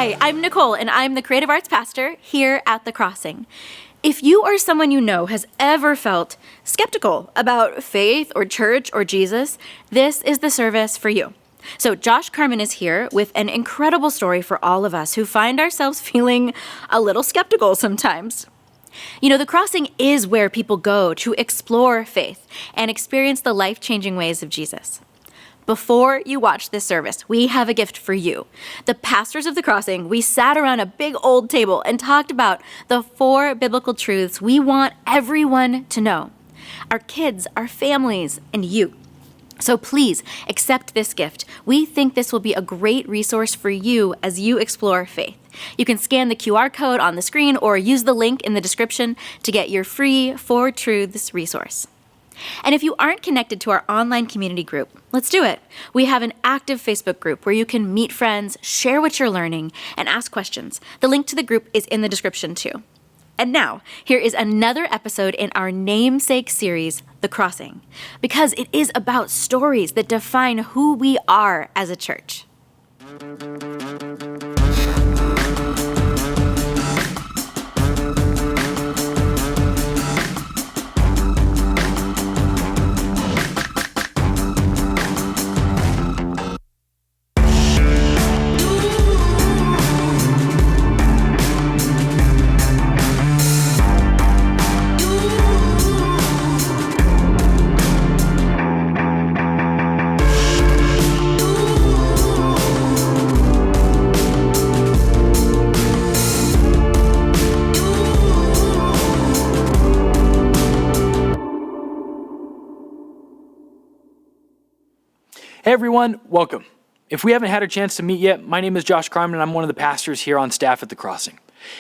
Hi, I'm Nicole, and I'm the Creative Arts Pastor here at The Crossing. If you or someone you know has ever felt skeptical about faith or church or Jesus, this is the service for you. So Josh Carman is here with an incredible story for all of us who find ourselves feeling a little skeptical sometimes. You know, The Crossing is where people go to explore faith and experience the life-changing ways of Jesus. Before you watch this service, we have a gift for you. The pastors of The Crossing, we sat around a big old table and talked about the 4 biblical truths we want everyone to know. Our kids, our families, and you. So please accept this gift. We think this will be a great resource for you as you explore faith. You can scan the QR code on the screen or use the link in the description to get your free 4 Truths resource. And if you aren't connected to our online community group, let's do it. We have an active Facebook group where you can meet friends, share what you're learning, and ask questions. The link to the group is in the description too. And now, here is another episode in our namesake series, The Crossing, because it is about stories that define who we are as a church. Hey everyone, welcome. If we haven't had a chance to meet yet, my name is Josh Carman and I'm one of the pastors here on staff at The Crossing.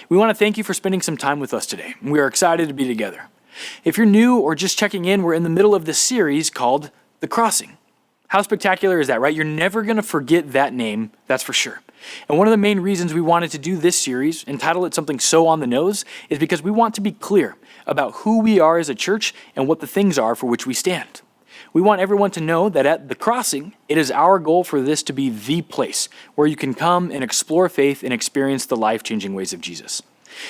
We want to thank you for spending some time with us today. We are excited to be together. If you're new or just checking in, we're in the middle of this series called The Crossing. How spectacular is that, right? You're never going to forget that name, that's for sure. And one of the main reasons we wanted to do this series and title it something so on the nose is because we want to be clear about who we are as a church and what the things are for which we stand. We want everyone to know that at The Crossing, it is our goal for this to be the place where you can come and explore faith and experience the life-changing ways of Jesus.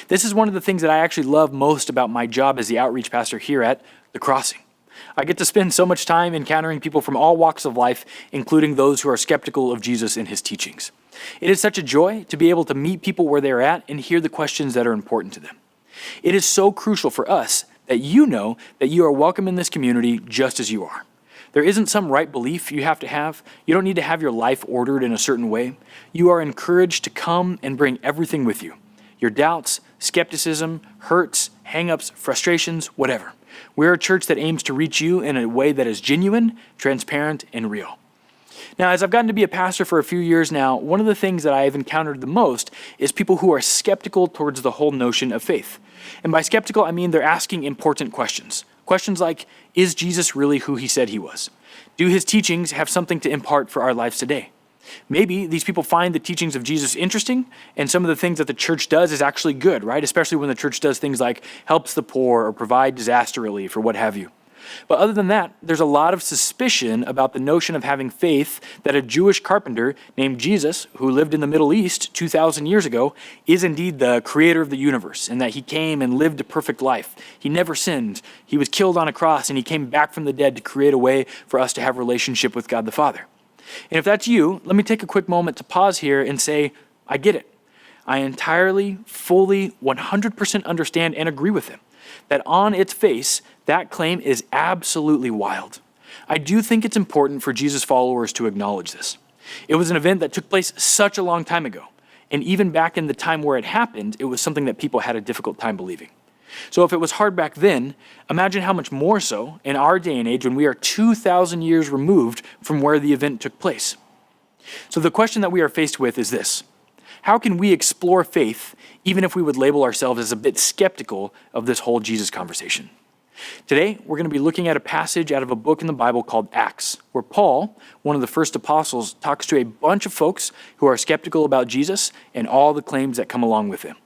This is one of the things that I actually love most about my job as the outreach pastor here at The Crossing. I get to spend so much time encountering people from all walks of life, including those who are skeptical of Jesus and his teachings. It is such a joy to be able to meet people where they're at and hear the questions that are important to them. It is so crucial for us that you know that you are welcome in this community just as you are. There isn't some right belief you have to have. You don't need to have your life ordered in a certain way. You are encouraged to come and bring everything with you. Your doubts, skepticism, hurts, hang-ups, frustrations, whatever. We're a church that aims to reach you in a way that is genuine, transparent, and real. Now, as I've gotten to be a pastor for a few years now, one of the things that I have encountered the most is people who are skeptical towards the whole notion of faith. And by skeptical, I mean they're asking important questions. Questions like, is Jesus really who he said he was? Do his teachings have something to impart for our lives today? Maybe these people find the teachings of Jesus interesting, and some of the things that the church does is actually good, right? Especially when the church does things like helps the poor or provide disaster relief or what have you. But other than that, there's a lot of suspicion about the notion of having faith that a Jewish carpenter named Jesus, who lived in the Middle East 2,000 years ago, is indeed the creator of the universe, and that he came and lived a perfect life. He never sinned. He was killed on a cross, and he came back from the dead to create a way for us to have a relationship with God the Father. And if that's you, let me take a quick moment to pause here and say, I get it. I entirely, fully, 100% understand and agree with him that on its face, that claim is absolutely wild. I do think it's important for Jesus' followers to acknowledge this. It was an event that took place such a long time ago, and even back in the time where it happened, it was something that people had a difficult time believing. So if it was hard back then, imagine how much more so in our day and age when we are 2,000 years removed from where the event took place. So the question that we are faced with is this: how can we explore faith even if we would label ourselves as a bit skeptical of this whole Jesus conversation? Today, we're going to be looking at a passage out of a book in the Bible called Acts, where Paul, one of the first apostles, talks to a bunch of folks who are skeptical about Jesus and all the claims that come along with him.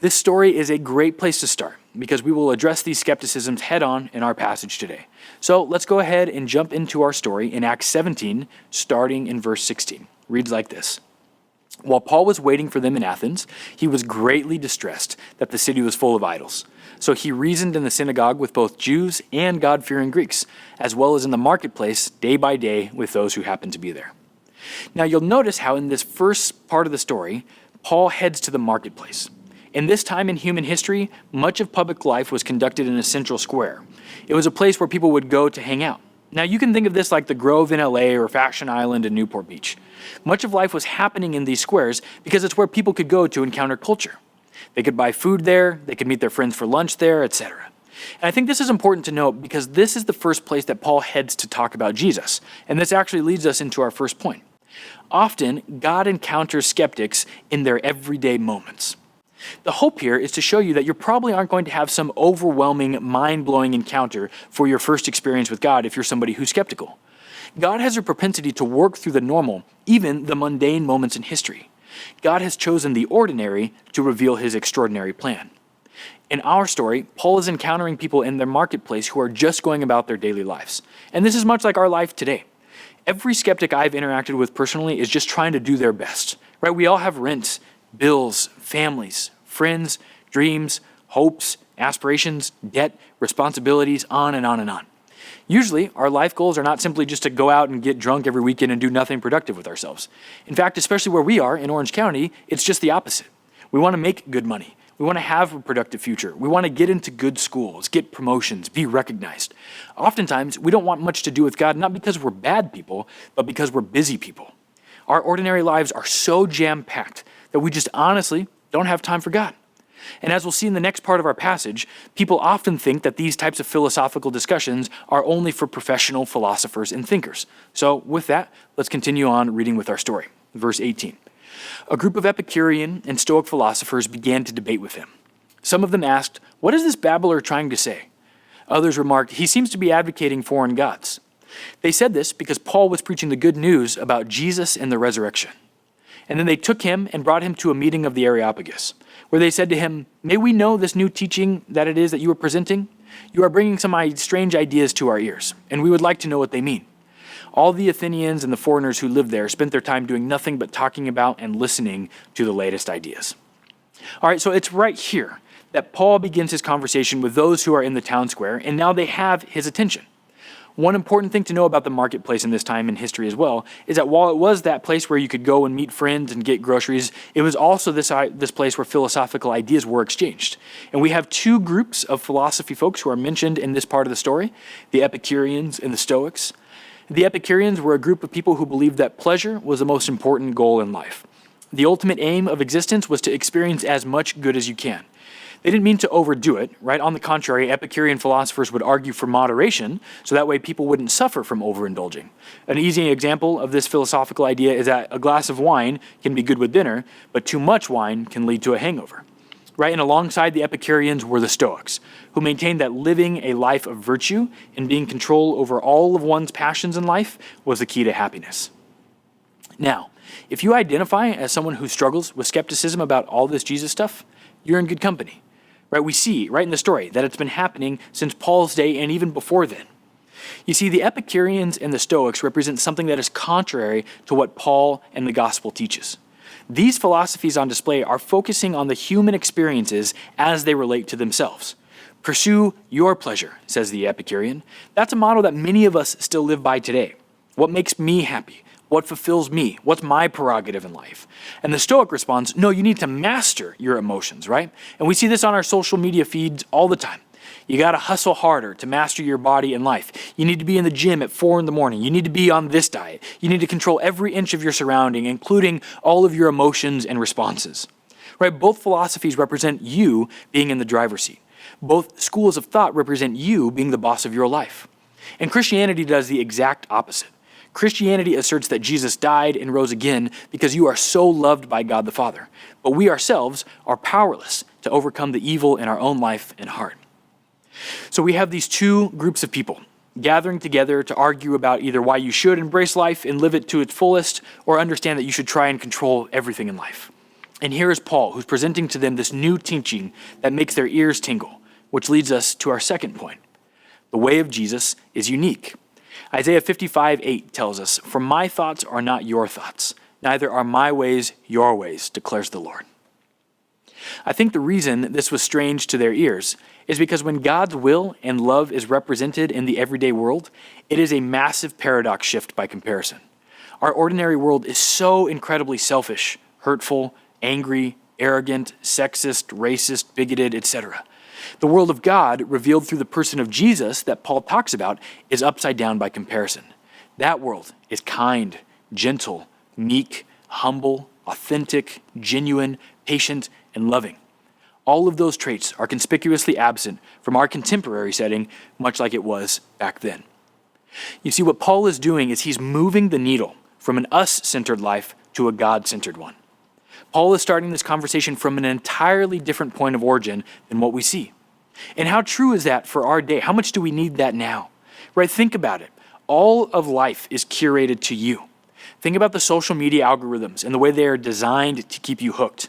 This story is a great place to start because we will address these skepticisms head on in our passage today. So let's go ahead and jump into our story in Acts 17, starting in verse 16. It reads like this. While Paul was waiting for them in Athens, he was greatly distressed that the city was full of idols. So he reasoned in the synagogue with both Jews and God-fearing Greeks, as well as in the marketplace day by day with those who happened to be there. Now you'll notice how in this first part of the story, Paul heads to the marketplace. In this time in human history, much of public life was conducted in a central square. It was a place where people would go to hang out. Now you can think of this like the Grove in LA or Fashion Island in Newport Beach. Much of life was happening in these squares because it's where people could go to encounter culture. They could buy food there, they could meet their friends for lunch there, etc. And I think this is important to note because this is the first place that Paul heads to talk about Jesus. And this actually leads us into our first point. Often, God encounters skeptics in their everyday moments. The hope here is to show you that you probably aren't going to have some overwhelming, mind-blowing encounter for your first experience with God if you're somebody who's skeptical. God has a propensity to work through the normal, even the mundane moments in history. God has chosen the ordinary to reveal his extraordinary plan. In our story, Paul is encountering people in their marketplace who are just going about their daily lives. And this is much like our life today. Every skeptic I've interacted with personally is just trying to do their best, right? We all have rent, bills, families, friends, dreams, hopes, aspirations, debt, responsibilities, on and on and on. Usually, our life goals are not simply just to go out and get drunk every weekend and do nothing productive with ourselves. In fact, especially where we are in Orange County, it's just the opposite. We want to make good money. We want to have a productive future. We want to get into good schools, get promotions, be recognized. Oftentimes, we don't want much to do with God, not because we're bad people, but because we're busy people. Our ordinary lives are so jam-packed that we just honestly don't have time for God. And as we'll see in the next part of our passage, people often think that these types of philosophical discussions are only for professional philosophers and thinkers. So with that, let's continue on reading with our story. Verse 18. A group of Epicurean and Stoic philosophers began to debate with him. Some of them asked, "What is this babbler trying to say?" Others remarked, "He seems to be advocating foreign gods." They said this because Paul was preaching the good news about Jesus and the resurrection. And then they took him and brought him to a meeting of the Areopagus, where they said to him, "May we know this new teaching that it is that you are presenting? You are bringing some strange ideas to our ears, and we would like to know what they mean." All the Athenians and the foreigners who lived there spent their time doing nothing but talking about and listening to the latest ideas. All right, so it's right here that Paul begins his conversation with those who are in the town square, and now they have his attention. One important thing to know about the marketplace in this time in history as well is that while it was that place where you could go and meet friends and get groceries, it was also this place where philosophical ideas were exchanged. And we have two groups of philosophy folks who are mentioned in this part of the story, the Epicureans and the Stoics. The Epicureans were a group of people who believed that pleasure was the most important goal in life. The ultimate aim of existence was to experience as much good as you can. They didn't mean to overdo it, right? On the contrary, Epicurean philosophers would argue for moderation, so that way people wouldn't suffer from overindulging. An easy example of this philosophical idea is that a glass of wine can be good with dinner, but too much wine can lead to a hangover, right? And alongside the Epicureans were the Stoics, who maintained that living a life of virtue and being control over all of one's passions in life was the key to happiness. Now, if you identify as someone who struggles with skepticism about all this Jesus stuff, you're in good company. Right, we see right in the story that it's been happening since Paul's day and even before then. You see, the Epicureans and the Stoics represent something that is contrary to what Paul and the gospel teaches. These philosophies on display are focusing on the human experiences as they relate to themselves. Pursue your pleasure, says the Epicurean. That's a motto that many of us still live by today. What makes me happy? What fulfills me? What's my prerogative in life? And the Stoic responds, no, you need to master your emotions, right? And we see this on our social media feeds all the time. You got to hustle harder to master your body and life. You need to be in the gym at 4 a.m. You need to be on this diet. You need to control every inch of your surrounding, including all of your emotions and responses. Right? Both philosophies represent you being in the driver's seat. Both schools of thought represent you being the boss of your life. And Christianity does the exact opposite. Christianity asserts that Jesus died and rose again because you are so loved by God the Father, but we ourselves are powerless to overcome the evil in our own life and heart. So we have these two groups of people gathering together to argue about either why you should embrace life and live it to its fullest, or understand that you should try and control everything in life. And here is Paul, who's presenting to them this new teaching that makes their ears tingle, which leads us to our second point. The way of Jesus is unique. Isaiah 55:8 tells us, "For my thoughts are not your thoughts, Neither are my ways your ways, declares the Lord. I think the reason this was strange to their ears is because when God's will and love is represented in the everyday world, it is a massive paradox shift by comparison. Our ordinary world is so incredibly selfish, hurtful, angry, arrogant, sexist, racist, bigoted, etc. The world of God, revealed through the person of Jesus that Paul talks about, is upside down by comparison. That world is kind, gentle, meek, humble, authentic, genuine, patient, and loving. All of those traits are conspicuously absent from our contemporary setting, much like it was back then. You see, what Paul is doing is he's moving the needle from an us-centered life to a God-centered one. Paul is starting this conversation from an entirely different point of origin than what we see. And how true is that for our day? How much do we need that now? Right? Think about it. All of life is curated to you. Think about the social media algorithms and the way they are designed to keep you hooked.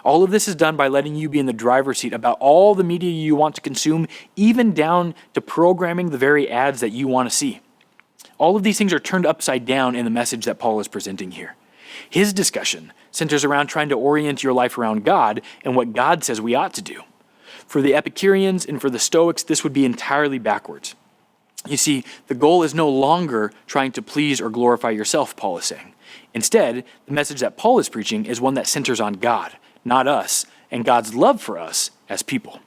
All of this is done by letting you be in the driver's seat about all the media you want to consume, even down to programming the very ads that you want to see. All of these things are turned upside down in the message that Paul is presenting here. His discussion centers around trying to orient your life around God and what God says we ought to do. For the Epicureans and for the Stoics, this would be entirely backwards. You see, the goal is no longer trying to please or glorify yourself, Paul is saying. Instead, the message that Paul is preaching is one that centers on God, not us, and God's love for us as people.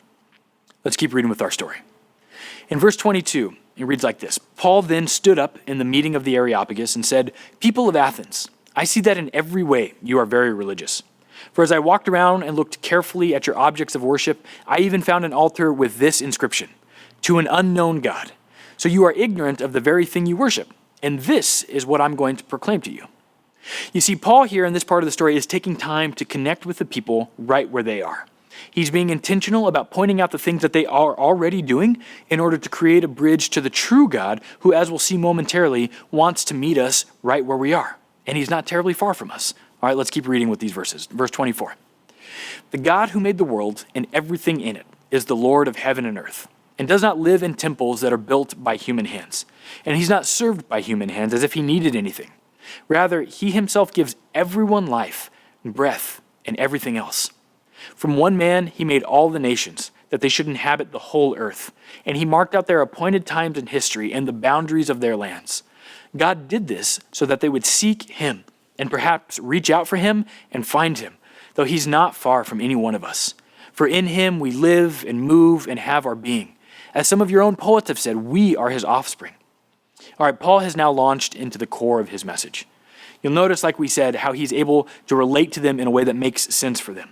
Let's keep reading with our story. In verse 22, it reads like this. Paul then stood up in the meeting of the Areopagus and said, "People of Athens, I see that in every way you are very religious. For as I walked around and looked carefully at your objects of worship, I even found an altar with this inscription, 'To an unknown God.' So you are ignorant of the very thing you worship, and this is what I'm going to proclaim to you." You see, Paul here in this part of the story is taking time to connect with the people right where they are. He's being intentional about pointing out the things that they are already doing in order to create a bridge to the true God who, as we'll see momentarily, wants to meet us right where we are. And he's not terribly far from us. All right, let's keep reading with these verses. Verse 24. "The God who made the world and everything in it is the Lord of heaven and earth, and does not live in temples that are built by human hands. And he's not served by human hands as if he needed anything. Rather, he himself gives everyone life and breath and everything else. From one man he made all the nations, that they should inhabit the whole earth. And he marked out their appointed times in history and the boundaries of their lands. God did this so that they would seek him and perhaps reach out for him and find him, though he's not far from any one of us. For in him we live and move and have our being. As some of your own poets have said, we are his offspring." All right, Paul has now launched into the core of his message. You'll notice, like we said, how he's able to relate to them in a way that makes sense for them.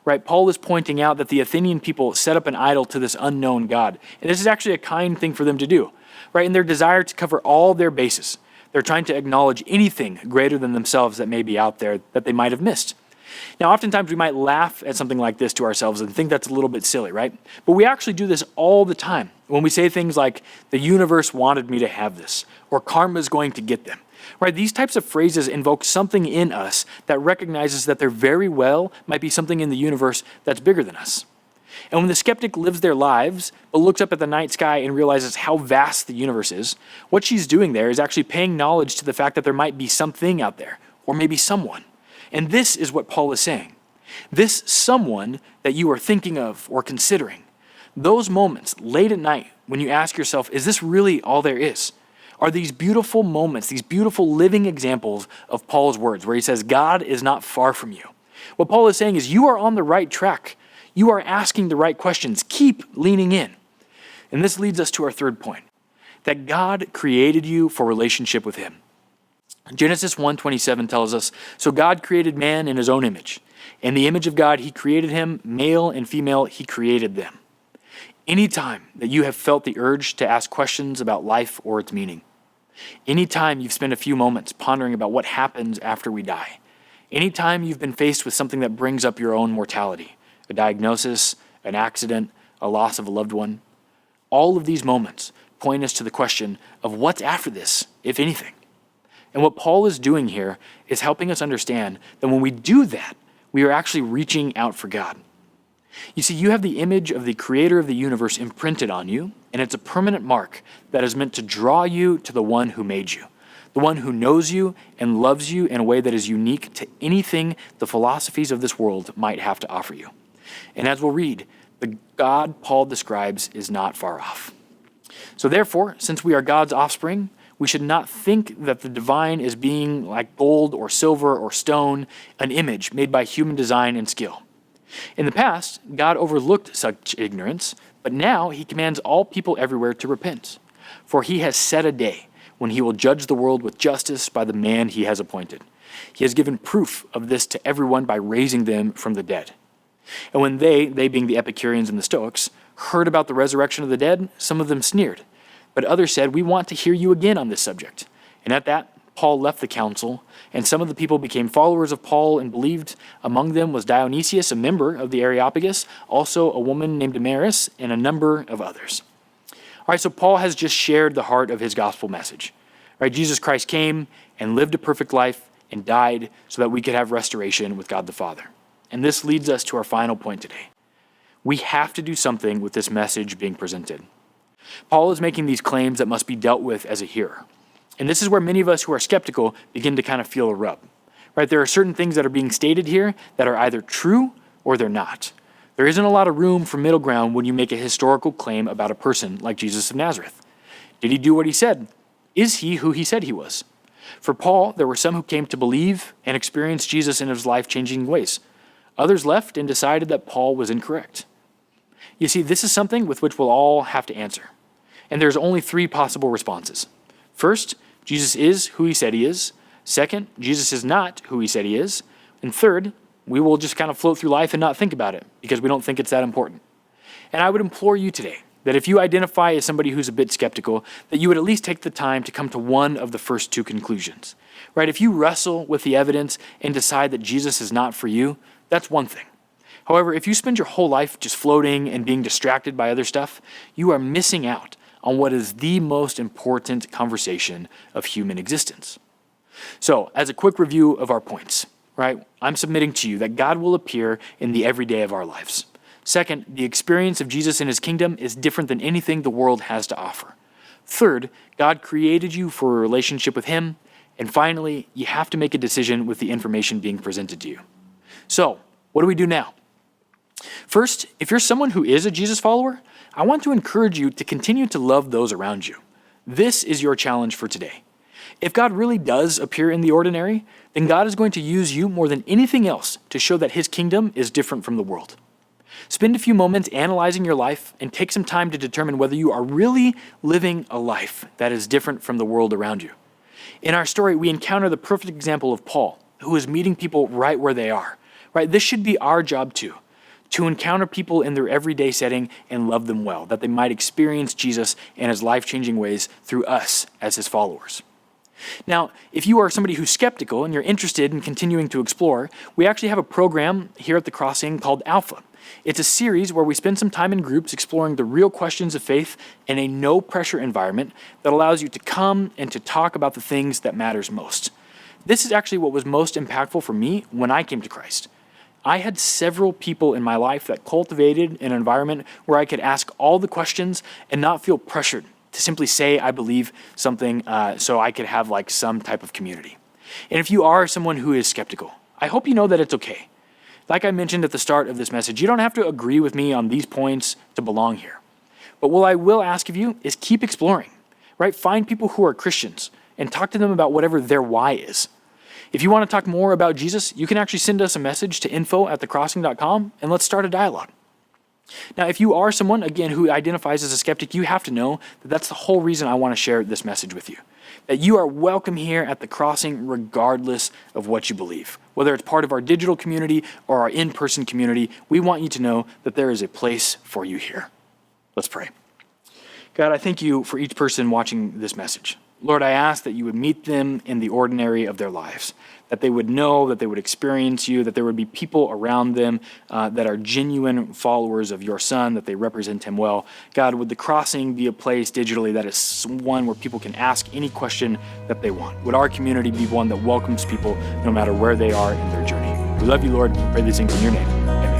Right? Paul is pointing out that the Athenian people set up an idol to this unknown God. And this is actually a kind thing for them to do. Right? In their desire to cover all their bases, they're trying to acknowledge anything greater than themselves that may be out there that they might have missed. Now, oftentimes we might laugh at something like this to ourselves and think that's a little bit silly, right? But we actually do this all the time when we say things like, "The universe wanted me to have this," or "Karma's going to get them." Right? These types of phrases invoke something in us that recognizes that there very well might be something in the universe that's bigger than us. And when the skeptic lives their lives, but looks up at the night sky and realizes how vast the universe is, what she's doing there is actually paying knowledge to the fact that there might be something out there, or maybe someone. And this is what Paul is saying. This someone that you are thinking of or considering, those moments late at night when you ask yourself, is this really all there is? Are these beautiful moments, these beautiful living examples of Paul's words where he says, God is not far from you. What Paul is saying is you are on the right track. You are asking the right questions. Keep leaning in. And this leads us to our third point, that God created you for relationship with him. Genesis 1:27 tells us, "So God created man in his own image. In the image of God, he created him, male and female, he created them." Anytime that you have felt the urge to ask questions about life or its meaning, anytime you've spent a few moments pondering about what happens after we die, anytime you've been faced with something that brings up your own mortality, a diagnosis, an accident, a loss of a loved one, all of these moments point us to the question of what's after this, if anything. And what Paul is doing here is helping us understand that when we do that, we are actually reaching out for God. You see, you have the image of the creator of the universe imprinted on you, and it's a permanent mark that is meant to draw you to the one who made you, the one who knows you and loves you in a way that is unique to anything the philosophies of this world might have to offer you. And as we'll read, the God Paul describes is not far off. So therefore, since we are God's offspring, we should not think that the divine is being like gold or silver or stone, an image made by human design and skill. In the past, God overlooked such ignorance, but now he commands all people everywhere to repent. For he has set a day when he will judge the world with justice by the man he has appointed. He has given proof of this to everyone by raising them from the dead. And when they being the Epicureans and the Stoics, heard about the resurrection of the dead, some of them sneered. But others said, "We want to hear you again on this subject." And at that, Paul left the council, and some of the people became followers of Paul and believed. Among them was Dionysius, a member of the Areopagus, also a woman named Damaris, and a number of others. All right, so Paul has just shared the heart of his gospel message. Right, Jesus Christ came and lived a perfect life and died so that we could have restoration with God the Father. And this leads us to our final point today. We have to do something with this message being presented. Paul is making these claims that must be dealt with as a hearer. And this is where many of us who are skeptical begin to kind of feel a rub. Right? There are certain things that are being stated here that are either true or they're not. There isn't a lot of room for middle ground when you make a historical claim about a person like Jesus of Nazareth. Did he do what he said? Is he who he said he was? For Paul, there were some who came to believe and experience Jesus in his life-changing ways. Others left and decided that Paul was incorrect. You see, this is something with which we'll all have to answer. And there's only three possible responses. First, Jesus is who he said he is. Second, Jesus is not who he said he is. And third, we will just kind of float through life and not think about it because we don't think it's that important. And I would implore you today that if you identify as somebody who's a bit skeptical, that you would at least take the time to come to one of the first two conclusions. Right? If you wrestle with the evidence and decide that Jesus is not for you, that's one thing. However, if you spend your whole life just floating and being distracted by other stuff, you are missing out on what is the most important conversation of human existence. So, as a quick review of our points, right, I'm submitting to you that God will appear in the everyday of our lives. Second, the experience of Jesus in his kingdom is different than anything the world has to offer. Third, God created you for a relationship with him. And finally, you have to make a decision with the information being presented to you. So, what do we do now? First, if you're someone who is a Jesus follower, I want to encourage you to continue to love those around you. This is your challenge for today. If God really does appear in the ordinary, then God is going to use you more than anything else to show that his kingdom is different from the world. Spend a few moments analyzing your life and take some time to determine whether you are really living a life that is different from the world around you. In our story, we encounter the perfect example of Paul, who is meeting people right where they are. Right? This should be our job too, to encounter people in their everyday setting and love them well, that they might experience Jesus and his life-changing ways through us as his followers. Now, if you are somebody who's skeptical and you're interested in continuing to explore, we actually have a program here at the Crossing called Alpha. It's a series where we spend some time in groups exploring the real questions of faith in a no-pressure environment that allows you to come and to talk about the things that matters most. This is actually what was most impactful for me when I came to Christ. I had several people in my life that cultivated an environment where I could ask all the questions and not feel pressured to simply say I believe something so I could have like some type of community. And if you are someone who is skeptical, I hope you know that it's okay. Like I mentioned at the start of this message, you don't have to agree with me on these points to belong here. But what I will ask of you is keep exploring, right? Find people who are Christians and talk to them about whatever their why is. If you want to talk more about Jesus, you can actually send us a message to info@thecrossing.com and let's start a dialogue. Now, if you are someone, again, who identifies as a skeptic, you have to know that that's the whole reason I want to share this message with you. That you are welcome here at the Crossing regardless of what you believe. Whether it's part of our digital community or our in-person community, we want you to know that there is a place for you here. Let's pray. God, I thank you for each person watching this message. Lord, I ask that you would meet them in the ordinary of their lives, that they would know, that they would experience you, that there would be people around them that are genuine followers of your Son, that they represent him well. God, would the Crossing be a place digitally that is one where people can ask any question that they want? Would our community be one that welcomes people no matter where they are in their journey? We love you, Lord. We pray these things in your name. Amen.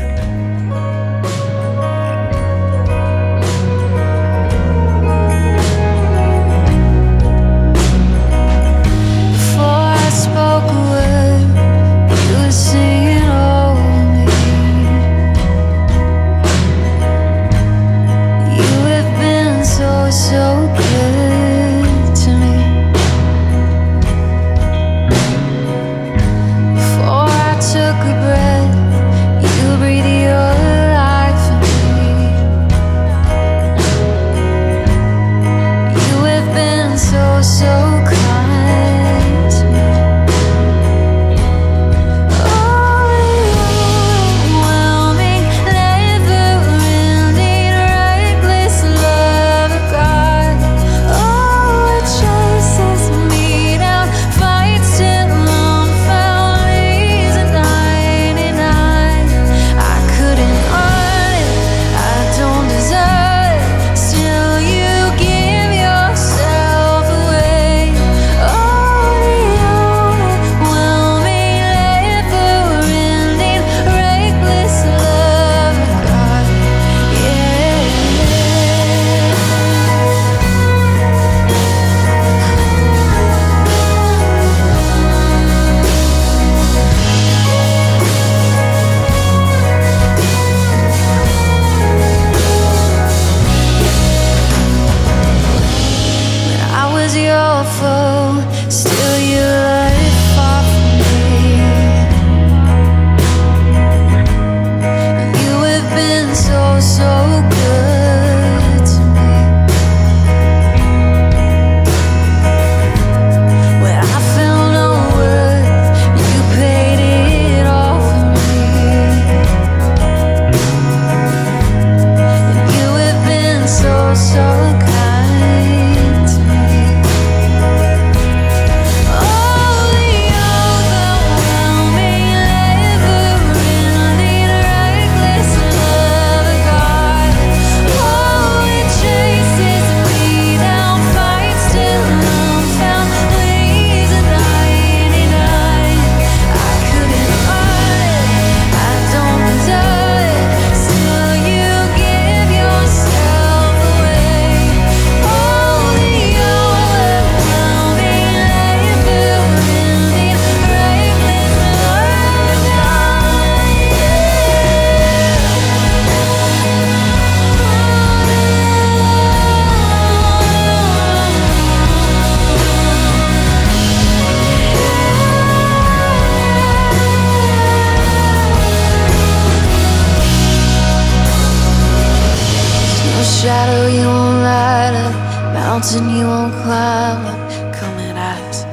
shadow you won't light up, mountain you won't climb up, coming after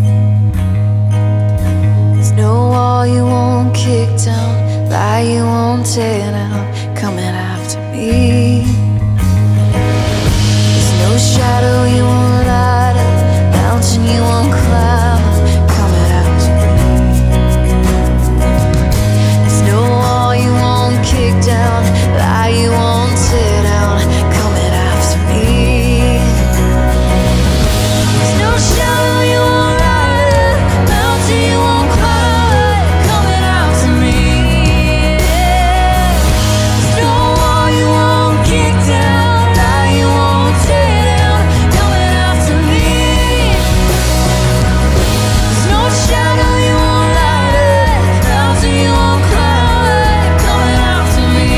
me. There's no wall you won't kick down, lie you won't tear down, coming after me. There's no shadow you won't light up, mountain you won't climb up, coming after me. There's no wall you won't kick down, lie you won't tear down, coming after me. There's no shadow you won't light up, mountain you won't climb, coming after me. There's no wall you won't kick down, lie you won't tear down, coming after me. There's no shadow you won't light up, mountain you won't climb, coming after me.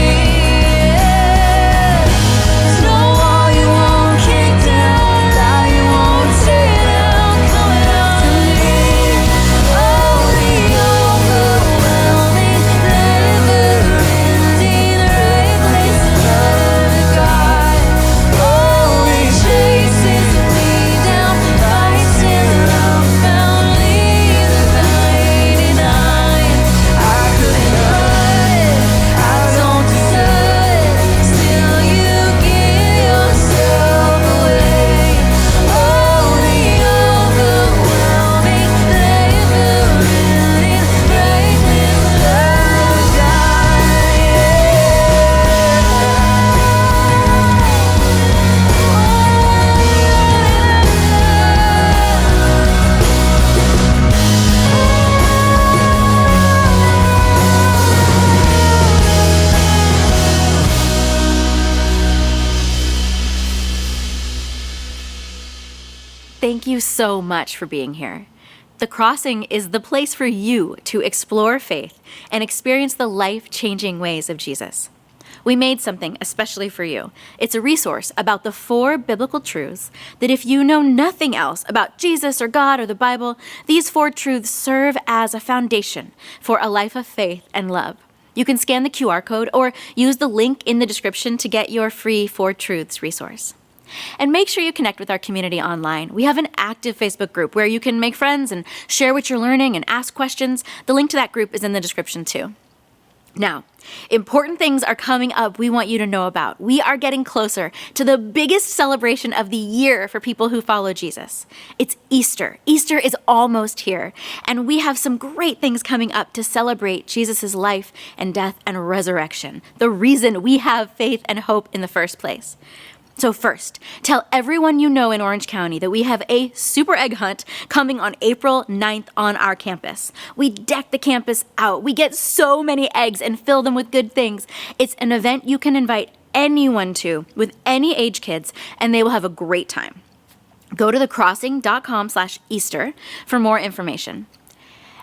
There's no wall you won't kick down, lie you won't tear down, coming after me. Oh, the overwhelming, never-ending, reckless love of God. Oh, it chases me down, fights in love, found leaves the 99. I couldn't hide, I don't deserve, still you give yourself away. Oh, the overwhelming, never-ending, reckless love of God. Thank you so much for being here. The Crossing is the place for you to explore faith and experience the life-changing ways of Jesus. We made something especially for you. It's a resource about the 4 biblical truths that if you know nothing else about Jesus or God or the Bible, these 4 truths serve as a foundation for a life of faith and love. You can scan the QR code or use the link in the description to get your free 4 Truths resource. And make sure you connect with our community online. We have an active Facebook group where you can make friends and share what you're learning and ask questions. The link to that group is in the description too. Now, important things are coming up we want you to know about. We are getting closer to the biggest celebration of the year for people who follow Jesus. It's Easter. Easter is almost here, and we have some great things coming up to celebrate Jesus' life and death and resurrection, the reason we have faith and hope in the first place. So first, tell everyone you know in Orange County that we have a super egg hunt coming on April 9th on our campus. We deck the campus out. We get so many eggs and fill them with good things. It's an event you can invite anyone to with any age kids, and they will have a great time. Go to thecrossing.com/Easter for more information.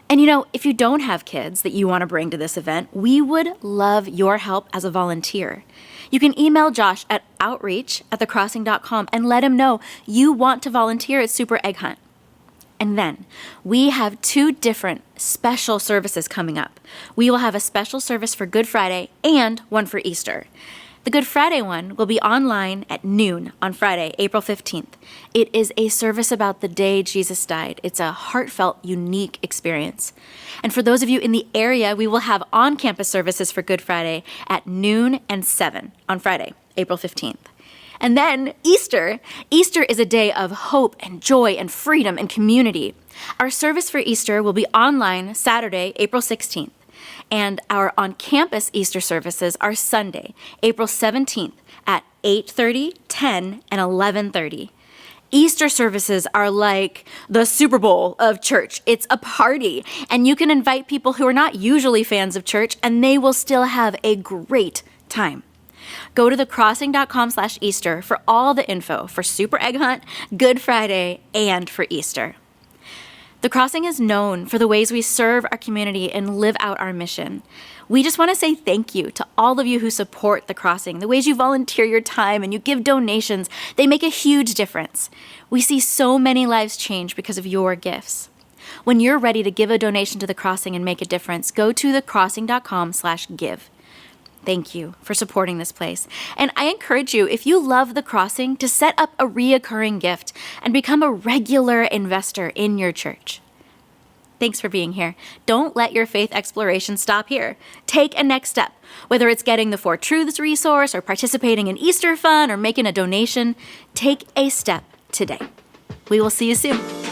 And if you don't have kids that you want to bring to this event, we would love your help as a volunteer. You can email Josh at outreach@thecrossing.com and let him know you want to volunteer at Super Egg Hunt. And then we have 2 different special services coming up. We will have a special service for Good Friday and one for Easter. The Good Friday one will be online at noon on Friday, April 15th. It is a service about the day Jesus died. It's a heartfelt, unique experience. And for those of you in the area, we will have on-campus services for Good Friday at noon and 7 on Friday, April 15th. And then Easter. Easter is a day of hope and joy and freedom and community. Our service for Easter will be online Saturday, April 16th. And our on-campus Easter services are Sunday, April 17th at 8:30, 10, and 11:30. Easter services are like the Super Bowl of church. It's a party, and you can invite people who are not usually fans of church, and they will still have a great time. Go to thecrossing.com/Easter for all the info for Super Egg Hunt, Good Friday, and for Easter. The Crossing is known for the ways we serve our community and live out our mission. We just want to say thank you to all of you who support The Crossing, the ways you volunteer your time and you give donations. They make a huge difference. We see so many lives change because of your gifts. When you're ready to give a donation to The Crossing and make a difference, go to thecrossing.com/give. thank you for supporting this place. And I encourage you, if you love The Crossing, to set up a reoccurring gift and become a regular investor in your church. Thanks for being here. Don't let your faith exploration stop here. Take a next step, whether it's getting the 4 Truths resource or participating in Easter Fun or making a donation. Take a step today. We will see you soon.